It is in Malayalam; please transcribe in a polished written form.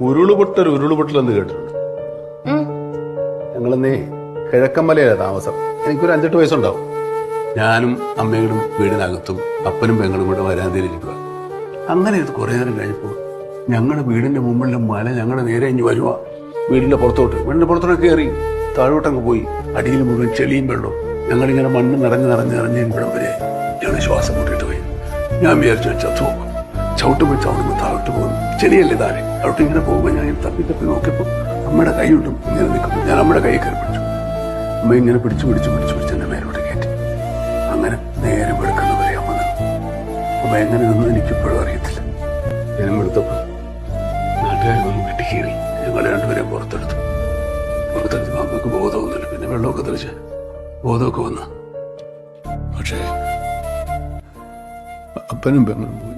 ഉരുളുപൊട്ടലെന്ന് കേട്ടിട്ടുണ്ട്. ഞങ്ങളിന്നേ കിഴക്കമ്മലയിലാണ് താമസം. എനിക്കൊരു 5-8 വയസ്സുണ്ടാവും. ഞാനും അമ്മയും വീടിനകത്തും അപ്പനും പെങ്ങളും കൂടെ വരാതിരിക്കുക. അങ്ങനെ ഇത് കുറെ നേരം കഴിഞ്ഞപ്പോൾ ഞങ്ങളുടെ വീടിന്റെ മുമ്പിലെ മല ഞങ്ങളുടെ നേരെ ഇഞ്ഞ് വരുക. വീടിന്റെ പുറത്തോട്ട് കയറി താഴോട്ടങ്ങ് പോയി. അടിയിൽ മുഴുവൻ ചെളിയും വെള്ളവും. ഞങ്ങളിങ്ങനെ മണ്ണ് നിറഞ്ഞ് ഇവിടം വരെ ഞങ്ങൾ ശ്വാസം മുട്ടിട്ട് പോയി. ഞാൻ വിചാരിച്ചു ചത്തു ചവിട്ടുമ്പോൾ താഴോട്ട് പോകുന്നു. ചെളിയല്ലേ താഴെ. അവിടെ ഇങ്ങനെ പോകുമ്പോൾ ഞാൻ തപ്പി നോക്കിയപ്പോൾ അമ്മയുടെ കൈ കൊണ്ടും ഇങ്ങനെ നിൽക്കുന്നു. ഞാൻ അമ്മയുടെ കൈ കയറി പിടിച്ചു. അമ്മ ഇങ്ങനെ പിടിച്ച് എന്റെ മേലോട്ട് കയറ്റി. അങ്ങനെ നേരെ വെളുക്കുന്നവരെ അമ്മ നിന്നു. അമ്മ എങ്ങനെ നിന്നു എനിക്കിപ്പോഴും അറിയത്തില്ല. ഞാൻ വെളുത്തപ്പോൾ നാട്ടുകാരൊന്നും വെട്ടിക്കീറി ഞങ്ങളെ രണ്ടുപേരെയും പുറത്തെടുത്തു. അമ്മക്ക് ബോധമൊന്നുമില്ല. പിന്നെ വെള്ളമൊക്കെ തെളിച്ച് ബോധമൊക്കെ വന്നു. പക്ഷേ അപ്പനും പെങ്ങളും പോയി.